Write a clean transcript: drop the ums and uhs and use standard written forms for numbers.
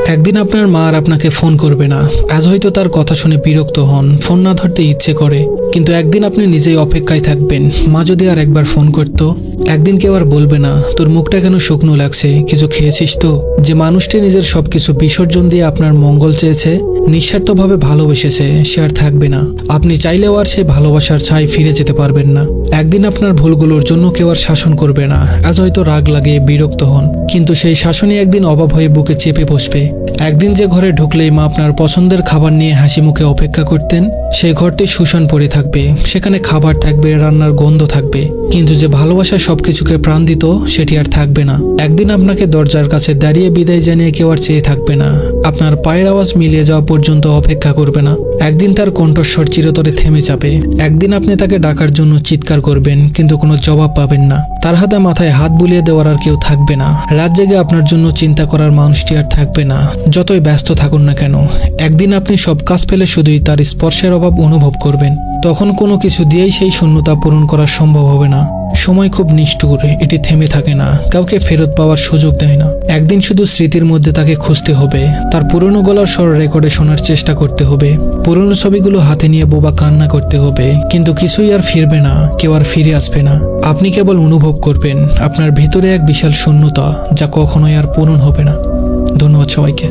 একদিন আপনার মা আর আপনাকে ফোন করবে না। আজ হয়তো তার কথা শুনে বিরক্ত হন, ফোন না ধরতে ইচ্ছে করে, কিন্তু একদিন আপনি নিজেই অপেক্ষায় থাকবেন। মা যদি আর একবার ফোন করতো, একদিন কেউ আর বলবে না তোর মুখটা কেন শুকনো লাগছে, কিছু খেয়েছিস তো। যে মানুষটি নিজের সবকিছু বিসর্জন দিয়ে আপনার মঙ্গল চেয়েছে, নিঃস্বার্থভাবে ভালোবেসেছে, সে আর থাকবে না। আপনি চাইলেও আর সেই ভালোবাসার ছাই ফিরে যেতে পারবেন না। একদিন আপনার ভুলগুলোর জন্য কেউ আর শাসন করবে না। আজ হয়তো রাগ লাগে, বিরক্ত হন, কিন্তু সেই শাসনই একদিন অভাব হয়ে বুকে চেপে বসবে। একদিন যে ঘরে ঢুকলেই মা আপনার পছন্দের খাবার নিয়ে হাসি মুখে অপেক্ষা করতেন, সেই ঘরটি শুষাণ পড়ে থাকবে। সেখানে খাবার থাকবে, রান্নার গন্ধ থাকবে, কিন্তু যে ভালোবাসা সবকিছুকে প্রাণ দিত, সেটি আর থাকবে না। একদিন আপনাকে দরজার কাছে দাঁড়িয়ে বিদায় জানিয়ে কেউ আর চেয়ে থাকবে না। আপনার পায়ের আওয়াজ মিলিয়ে যাওয়া পর্যন্ত অপেক্ষা করবে না। একদিন তার কণ্ঠস্বর চিরতরে থেমে যাবে। একদিন আপনি তাকে ডাকার জন্য চিৎকার করবেন, কিন্তু কোনো জবাব পাবেন না। তার হাতে মাথায় হাত বুলিয়ে দেওয়ার আর কেউ থাকবে না। রাত জেগে আপনার জন্য চিন্তা করার মানুষটি আর থাকবে না, যতই ব্যস্ত থাকুন না কেন। একদিন আপনি সব কাজ ফেলে শুধুই তার স্পর্শের অভাব অনুভব করবেন। তখন কোনো কিছু দিয়েই সেই শূন্যতা পূরণ করা সম্ভব হবে না। সময় খুব নিষ্ঠুর, এটি থেমে থাকে না, কাউকে ফেরত পাওয়ার সুযোগ দেয় না। একদিন শুধু স্মৃতির মধ্যে তাকে খুঁজতে হবে, তার পুরনো গলার স্বর রেকর্ডে শোনার চেষ্টা করতে হবে, পুরনো ছবিগুলো হাতে নিয়ে বোবা কান্না করতে হবে, কিন্তু কিছুই আর ফিরবে না, কেউ আর ফিরে আসবে না। আপনি কেবল অনুভব করবেন আপনার ভিতরে এক বিশাল শূন্যতা, যা কখনোই আর পূরণ হবে না। ধন্যবাদ সবাইকে।